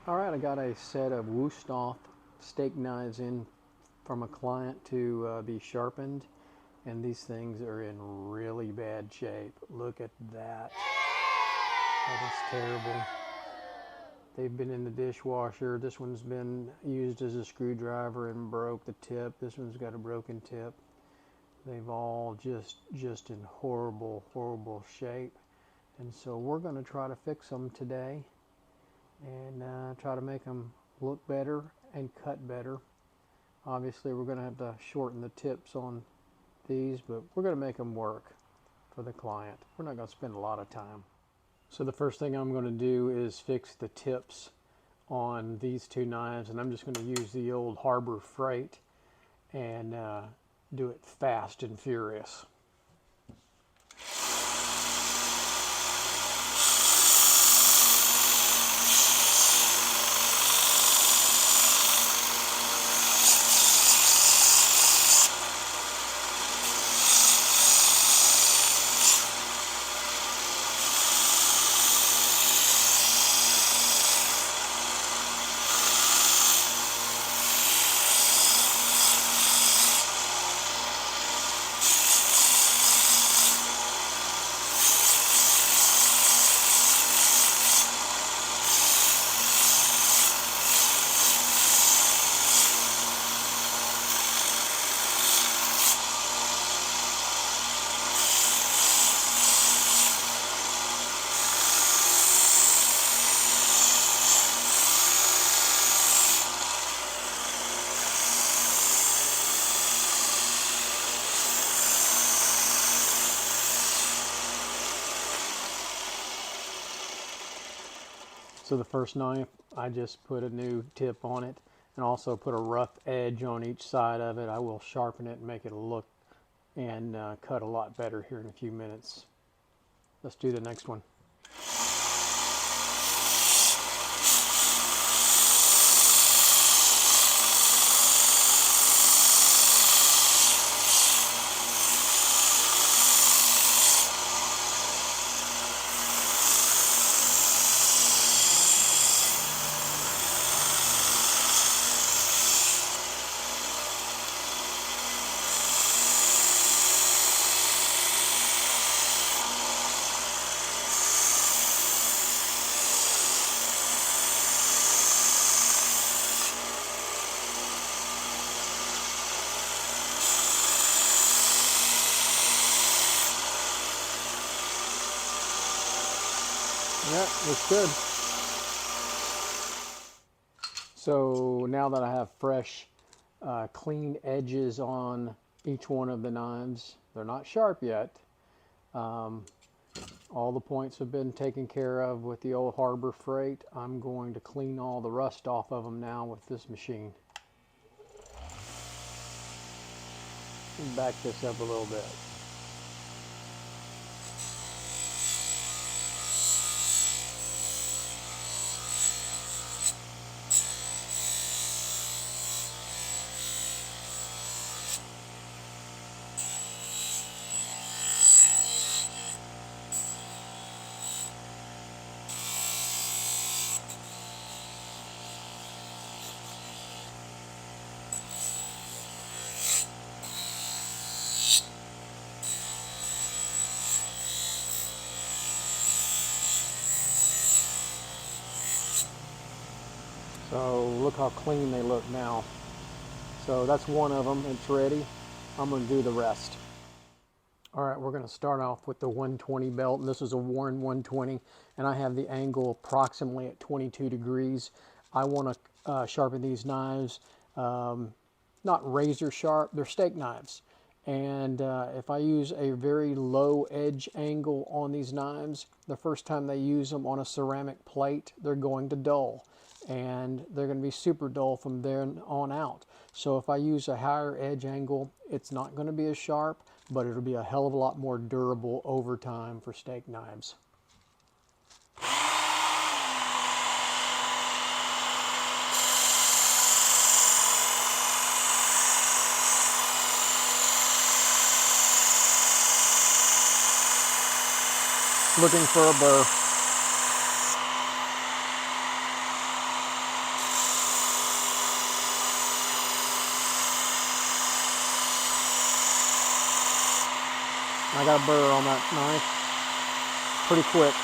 Alright, I got a set of Wusthof steak knives in from a client to be sharpened, and these things are in really bad shape. Look at that. That is terrible. They've been in the dishwasher. This one's been used as a screwdriver and broke the tip. This one's got a broken tip. They've all just in horrible shape. And so we're going to try to fix them today and try to make them look better and cut better. Obviously we're going to have to shorten the tips on these, but we're going to make them work for the client. We're not going to spend a lot of time. So the first thing I'm going to do is fix the tips on these two knives, and I'm just going to use the old Harbor Freight and do it fast and furious. So the first knife, I just put a new tip on it and also put a rough edge on each side of it. I will sharpen it and make it look and cut a lot better here in a few minutes. Let's do the next one. Yeah, looks good. So now that I have fresh, clean edges on each one of the knives, they're not sharp yet. All the points have been taken care of with the old Harbor Freight. I'm going to clean all the rust off of them now with this machine. Back this up a little bit. So look how clean they look now. So that's one of them, it's ready. I'm going to do the rest. Alright, we're going to start off with the 120 belt, and this is a Warren 120, and I have the angle approximately at 22 degrees. I want to sharpen these knives, not razor sharp, they're steak knives. And if I use a very low edge angle on these knives, the first time they use them on a ceramic plate, they're going to dull. And they're going to be super dull from then on out. So if I use a higher edge angle, it's not going to be as sharp, but it'll be a hell of a lot more durable over time for steak knives. Looking for a burr. I got a burr on that knife. Pretty quick.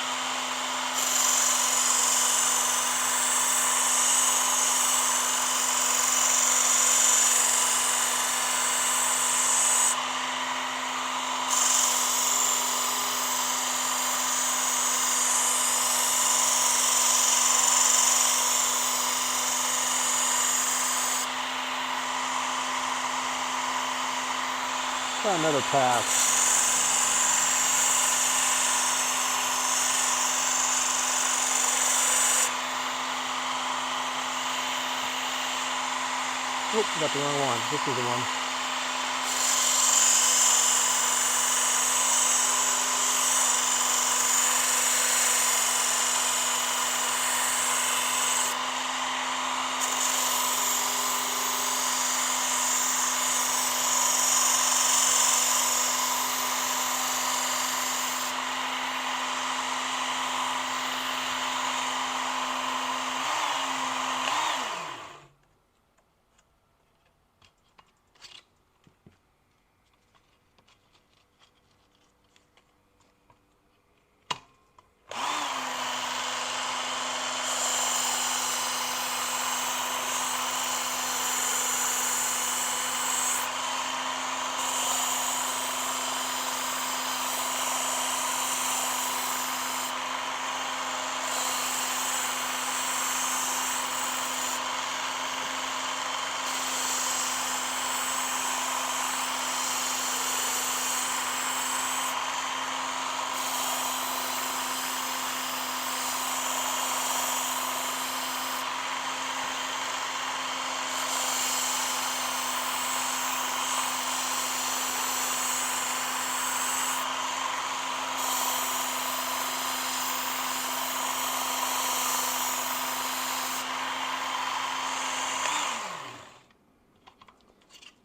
Try another pass. Oop, got the wrong one. This is the one.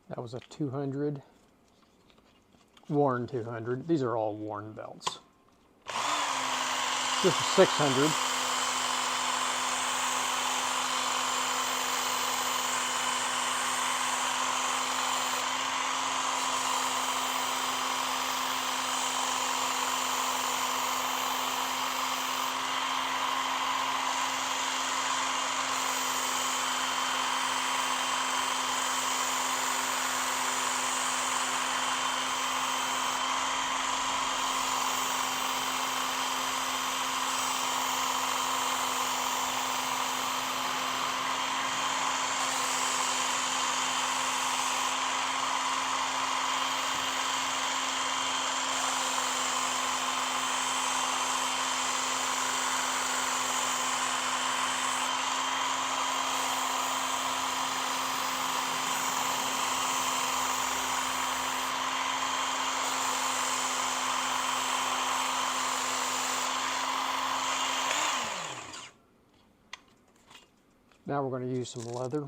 That was a 200, worn 200. These are all worn belts. This is 600. Now we're going to use some leather.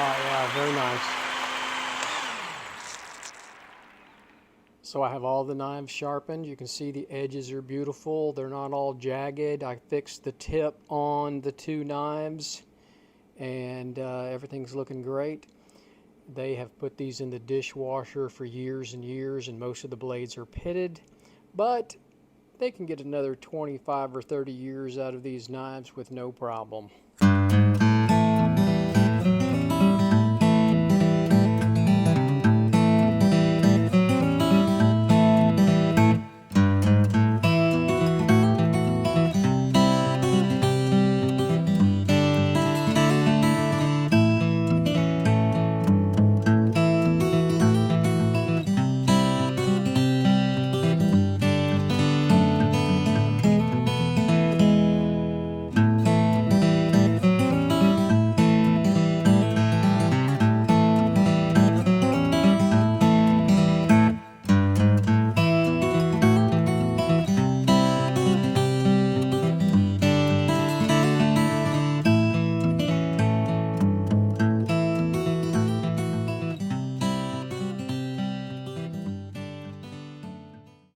Oh yeah, very nice. So I have all the knives sharpened. You can see the edges are beautiful. They're not all jagged. I fixed the tip on the two knives and everything's looking great. They have put these in the dishwasher for years and years, and most of the blades are pitted, but they can get another 25 or 30 years out of these knives with no problem.